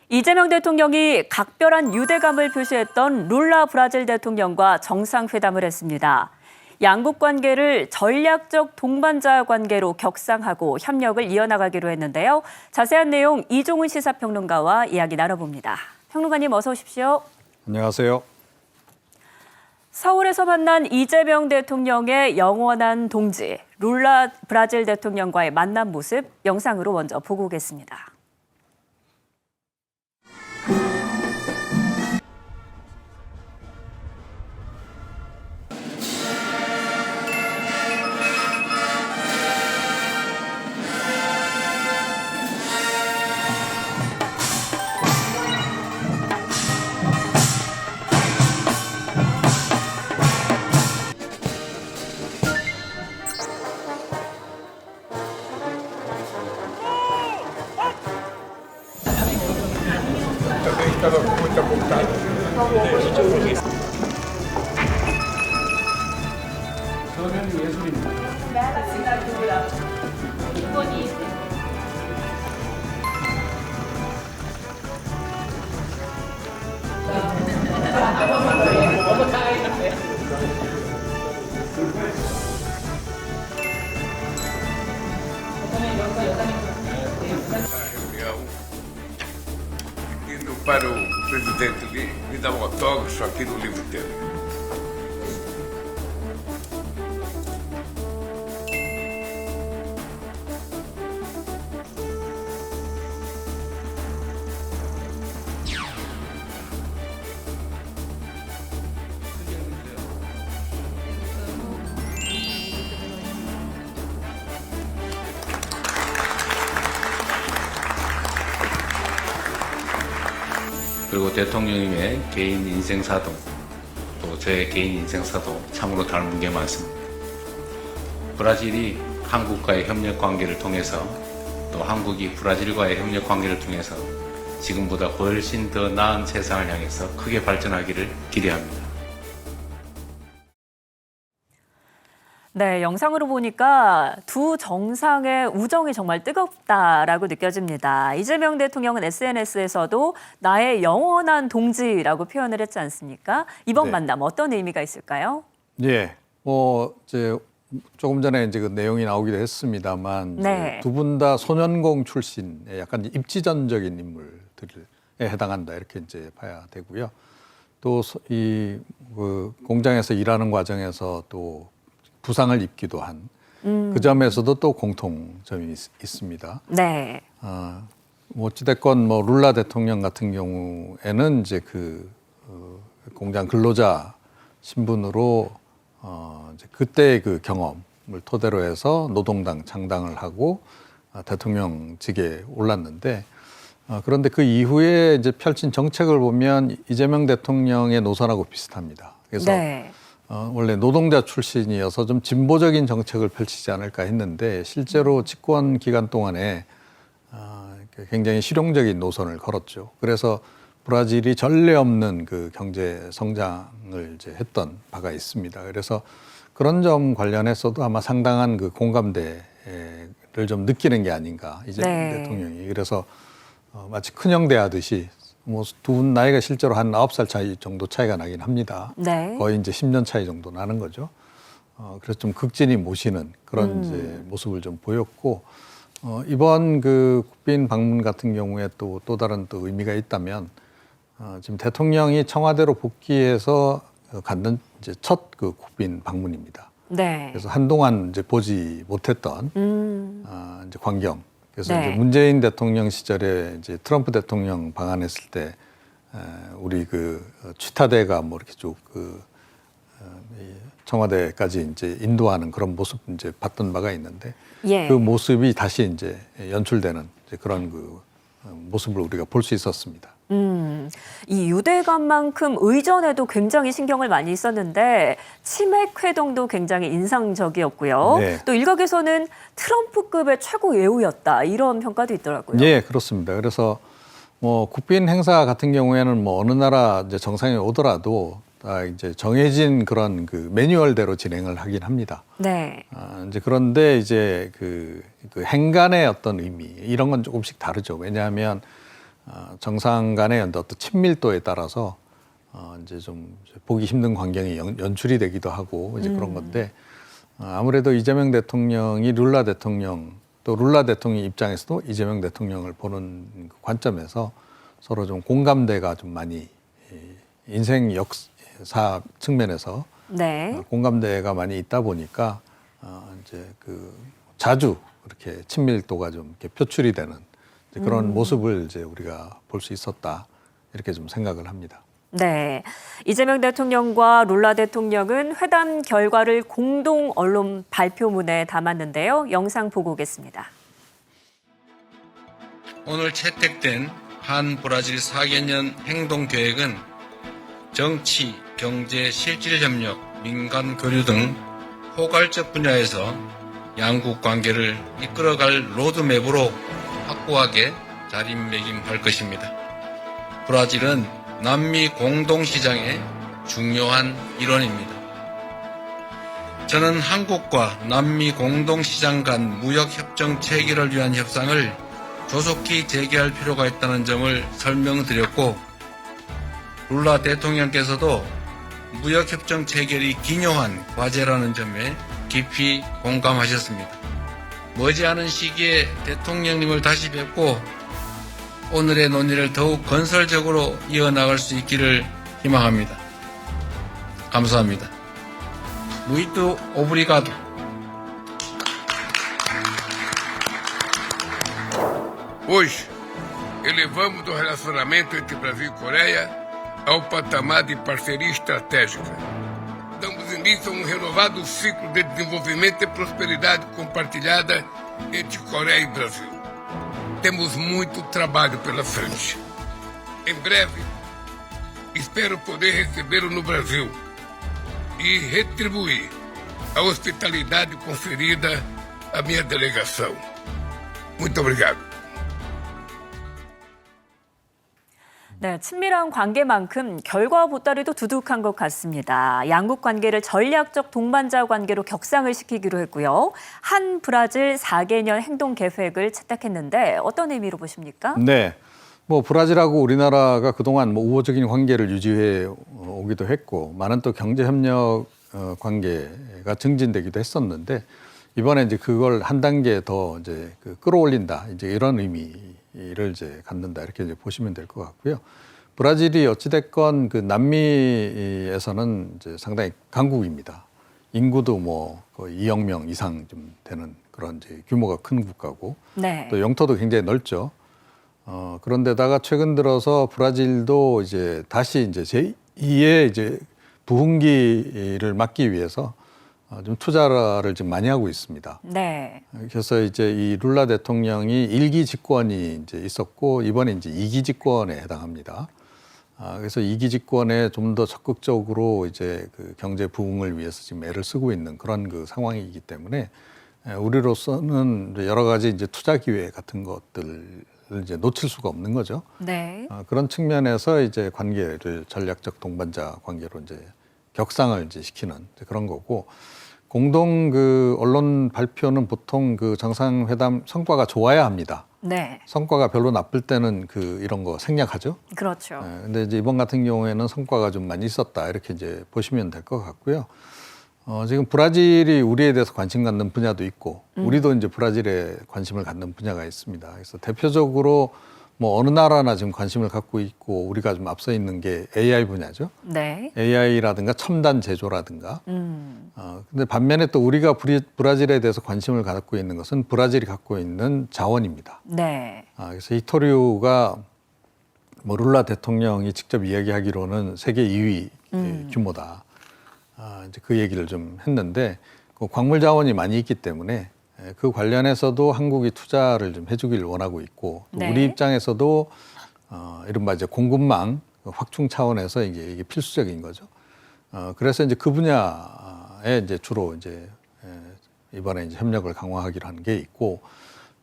이재명 대통령이 각별한 유대감을 표시했던 룰라 브라질 대통령과 정상회담을 했습니다. 양국 관계를 전략적 동반자 관계로 격상하고 협력을 이어나가기로 했는데요. 자세한 내용 이종훈 시사평론가와 이야기 나눠봅니다. 평론가님 어서 오십시오. 안녕하세요. 서울에서 만난 이재명 대통령의 영원한 동지, 룰라 브라질 대통령과의 만남 모습 영상으로 먼저 보고 오겠습니다. Estava com muita vontade. 저는 예술입니다. Reunião, indo para o presidente me dar um autógrafo aqui no livro dele. 그리고 대통령님의 개인 인생사도 또 저의 개인 인생사도 참으로 닮은 게 많습니다. 브라질이 한국과의 협력 관계를 통해서 또 한국이 브라질과의 협력 관계를 통해서 지금보다 훨씬 더 나은 세상을 향해서 크게 발전하기를 기대합니다. 네, 영상으로 보니까 두 정상의 우정이 정말 뜨겁다라고 느껴집니다. 이재명 대통령은 SNS에서도 나의 영원한 동지라고 표현을 했지 않습니까? 이번 네. 만남 어떤 의미가 있을까요? 예, 이제 조금 전에 이제 그 내용이 나오기도 했습니다만, 네. 두 분 다 소년공 출신의 약간 입지전적인 인물들에 해당한다 이렇게 이제 봐야 되고요. 또 이 공장에서 일하는 과정에서 또 부상을 입기도 한 그 점에서도 또 공통점이 있습니다. 네. 어찌됐건 룰라 대통령 같은 경우에는 이제 공장 근로자 신분으로 이제 그때의 그 경험을 토대로 해서 노동당 창당을 하고 대통령직에 올랐는데 그런데 그 이후에 이제 펼친 정책을 보면 이재명 대통령의 노선하고 비슷합니다. 그래서 네. 원래 노동자 출신이어서 좀 진보적인 정책을 펼치지 않을까 했는데 실제로 집권 기간 동안에 굉장히 실용적인 노선을 걸었죠. 그래서 브라질이 전례 없는 그 경제 성장을 이제 했던 바가 있습니다. 그래서 그런 점 관련해서도 아마 상당한 그 공감대를 좀 느끼는 게 아닌가 이재명 네. 대통령이. 그래서 마치 큰형 대하듯이 두 분 나이가 실제로 한 9살 차이 정도 차이가 나긴 합니다. 네. 거의 이제 10년 차이 정도 나는 거죠. 그래서 좀 극진히 모시는 그런 이제 모습을 좀 보였고, 이번 그 국빈 방문 같은 경우에 또 다른 또 의미가 있다면, 지금 대통령이 청와대로 복귀해서 갖는 이제 첫 그 국빈 방문입니다. 네. 그래서 한동안 이제 보지 못했던 이제 광경. 그래서 네. 이제 문재인 대통령 시절에 이제 트럼프 대통령 방한했을 때 우리 그 취타대가 뭐 이렇게 쭉 청와대까지 이제 인도하는 그런 모습 이제 봤던 바가 있는데 예. 그 모습이 다시 이제 연출되는 이제 그런 그 모습을 우리가 볼 수 있었습니다. 이 유대감만큼 의전에도 굉장히 신경을 많이 썼는데 치맥 회동도 굉장히 인상적이었고요. 네. 또 일각에서는 트럼프급의 최고 예우였다 이런 평가도 있더라고요. 예, 그렇습니다. 그래서 국빈 행사 같은 경우에는 어느 나라 이제 정상이 오더라도 다 이제 정해진 그런 그 매뉴얼대로 진행을 하긴 합니다. 네. 이제 그런데 이제 그 행간의 어떤 의미 이런 건 조금씩 다르죠. 왜냐하면 정상 간의 어떤 친밀도에 따라서 이제 좀 보기 힘든 광경이 연출이 되기도 하고 이제 그런 건데 아무래도 이재명 대통령이 룰라 대통령 또 룰라 대통령 입장에서도 이재명 대통령을 보는 그 관점에서 서로 좀 공감대가 좀 많이 인생 역사 측면에서 네. 공감대가 많이 있다 보니까 이제 그 자주 이렇게 친밀도가 좀 이렇게 표출이 되는 이제 그런 모습을 이제 우리가 볼 수 있었다 이렇게 좀 생각을 합니다. 네. 이재명 대통령과 룰라 대통령은 회담 결과를 공동 언론 발표문에 담았는데요. 영상 보고 오겠습니다. 오늘 채택된 한 브라질 4개년 행동 계획은 정치, 경제, 실질 협력, 민간 교류 등 포괄적 분야에서 양국 관계를 이끌어갈 로드맵으로 확고하게 자리매김할 것입니다. 브라질은 남미 공동시장의 중요한 일원입니다. 저는 한국과 남미 공동시장 간 무역협정 체결을 위한 협상을 조속히 재개할 필요가 있다는 점을 설명드렸고, 룰라 대통령께서도 무역협정 체결이 기묘한 과제라는 점에 깊이 공감하셨습니다. 머지않은 시기에 대통령님을 다시 뵙고 오늘의 논의를 더욱 건설적으로 이어나갈 수 있기를 희망합니다. 감사합니다. Muito obrigado. Hoje, elevamos o relacionamento entre Brasil e Coreia ao patamar de parceria estratégica. Damos início a um renovado ciclo de desenvolvimento e prosperidade compartilhada entre Coreia e Brasil. Temos muito trabalho pela frente. Em breve, espero poder recebê-lo no Brasil e retribuir a hospitalidade conferida à minha delegação. Muito obrigado. 네, 친밀한 관계만큼 결과 보따리도 두둑한 것 같습니다. 양국 관계를 전략적 동반자 관계로 격상을 시키기로 했고요. 한 브라질 4개년 행동 계획을 채택했는데 어떤 의미로 보십니까? 네. 뭐 브라질하고 우리나라가 그동안 뭐 우호적인 관계를 유지해 오기도 했고 많은 또 경제 협력 관계가 증진되기도 했었는데 이번에 이제 그걸 한 단계 더 이제 끌어올린다. 이제 이런 의미를 이제 갖는다. 이렇게 이제 보시면 될 것 같고요. 브라질이 어찌됐건 그 남미에서는 이제 상당히 강국입니다. 인구도 뭐 거의 2억 명 이상 좀 되는 그런 이제 규모가 큰 국가고 네. 또 영토도 굉장히 넓죠. 그런데다가 최근 들어서 브라질도 이제 다시 이제 제2의 이제 부흥기를 막기 위해서 좀 투자를 좀 많이 하고 있습니다. 네. 그래서 이제 이 룰라 대통령이 1기 집권이 이제 있었고 이번에 이제 2기 집권에 해당합니다. 그래서 2기 집권에 좀 더 적극적으로 이제 그 경제 부흥을 위해서 지금 애를 쓰고 있는 그런 그 상황이기 때문에 우리로서는 여러 가지 이제 투자 기회 같은 것들을 이제 놓칠 수가 없는 거죠. 네. 그런 측면에서 이제 관계를 전략적 동반자 관계로 이제 격상을 이제 시키는 그런 거고 공동 그 언론 발표는 보통 그 정상회담 성과가 좋아야 합니다. 네. 성과가 별로 나쁠 때는 그 이런 거 생략하죠. 그렇죠. 근데 이제 이번 같은 경우에는 성과가 좀 많이 있었다 이렇게 이제 보시면 될 것 같고요. 지금 브라질이 우리에 대해서 관심 갖는 분야도 있고 우리도 이제 브라질에 관심을 갖는 분야가 있습니다. 그래서 대표적으로 뭐 어느 나라나 지금 관심을 갖고 있고 우리가 좀 앞서 있는 게 AI 분야죠. 네. AI라든가 첨단 제조라든가. 근데 반면에 또 우리가 브라질에 대해서 관심을 갖고 있는 것은 브라질이 갖고 있는 자원입니다. 네. 그래서 히토류가 뭐 룰라 대통령이 직접 이야기하기로는 세계 2위 규모다. 이제 그 얘기를 좀 했는데 그 광물 자원이 많이 있기 때문에 그 관련해서도 한국이 투자를 좀 해주길 원하고 있고 또 네. 우리 입장에서도 이른바 이제 공급망 확충 차원에서 이게 필수적인 거죠. 그래서 이제 그 분야에 이제 주로 이제 이번에 이제 협력을 강화하기로 한 게 있고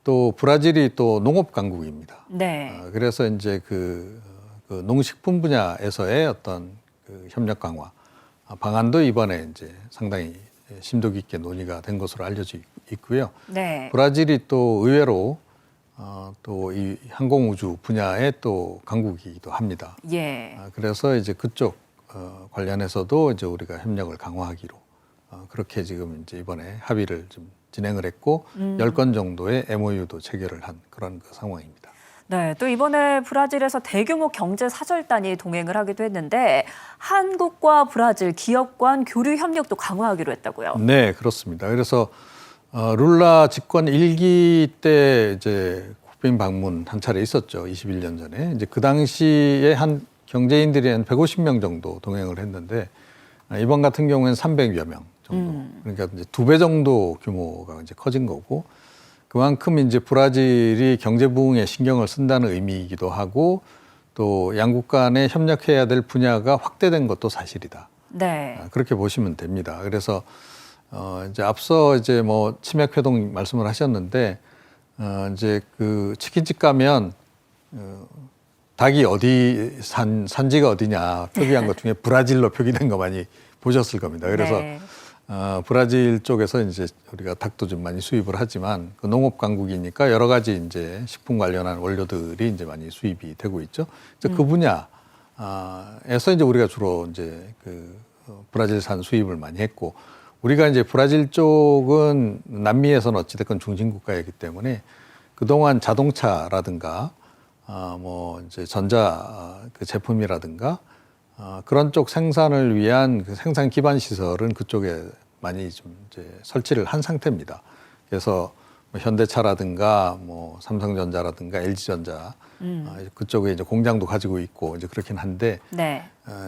또 브라질이 또 농업 강국입니다. 네. 그래서 이제 그 농식품 분야에서의 어떤 그 협력 강화 방안도 이번에 이제 상당히 심도 깊게 논의가 된 것으로 알려져 있고요. 네. 브라질이 또 의외로 또 이 항공우주 분야의 또 강국이기도 합니다. 예. 그래서 이제 그쪽 관련해서도 이제 우리가 협력을 강화하기로 그렇게 지금 이제 이번에 합의를 좀 진행을 했고 10건 정도의 MOU도 체결을 한 그런 그 상황입니다. 네, 또 이번에 브라질에서 대규모 경제 사절단이 동행을 하기도 했는데 한국과 브라질 기업 간 교류 협력도 강화하기로 했다고요. 네, 그렇습니다. 그래서 룰라 집권 1기 때 이제 국빈 방문 한 차례 있었죠. 21년 전에. 이제 그 당시에 한 경제인들이 한 150명 정도 동행을 했는데 이번 같은 경우에는 300여 명 정도. 그러니까 이제 2배 정도 규모가 이제 커진 거고 그만큼 이제 브라질이 경제 부흥에 신경을 쓴다는 의미이기도 하고 또 양국 간에 협력해야 될 분야가 확대된 것도 사실이다. 네. 그렇게 보시면 됩니다. 그래서 이제 앞서 이제 뭐 치맥 회동 말씀을 하셨는데 이제 그 치킨집 가면 닭이 어디 산지가 어디냐 표기한 것 중에 브라질로 표기된 거 많이 보셨을 겁니다. 그래서 네. 브라질 쪽에서 이제 우리가 닭도 좀 많이 수입을 하지만 그 농업 강국이니까 여러 가지 이제 식품 관련한 원료들이 이제 많이 수입이 되고 있죠. 그래서 그 분야에서 이제 우리가 주로 이제 그 브라질산 수입을 많이 했고 우리가 이제 브라질 쪽은 남미에서는 어찌됐건 중심국가이기 때문에 그동안 자동차라든가 뭐 이제 전자 그 제품이라든가 그런 쪽 생산을 위한 그 생산 기반 시설은 그쪽에 많이 좀 이제 설치를 한 상태입니다. 그래서 뭐 현대차라든가 뭐 삼성전자라든가 LG전자 그쪽에 이제 공장도 가지고 있고 이제 그렇긴 한데 네.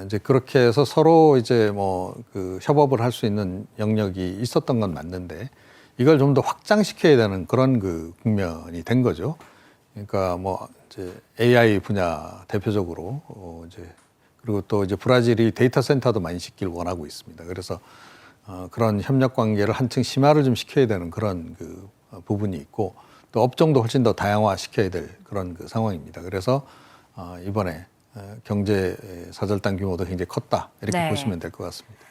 이제 그렇게 해서 서로 이제 뭐 그 협업을 할 수 있는 영역이 있었던 건 맞는데 이걸 좀 더 확장시켜야 되는 그런 그 국면이 된 거죠. 그러니까 뭐 이제 AI 분야 대표적으로 이제 그리고 또 이제 브라질이 데이터 센터도 많이 짓기를 원하고 있습니다. 그래서 그런 협력 관계를 한층 심화를 좀 시켜야 되는 그런 그 부분이 있고 또 업종도 훨씬 더 다양화 시켜야 될 그런 그 상황입니다. 그래서 이번에 경제 사절단 규모도 굉장히 컸다 이렇게 네. 보시면 될 것 같습니다.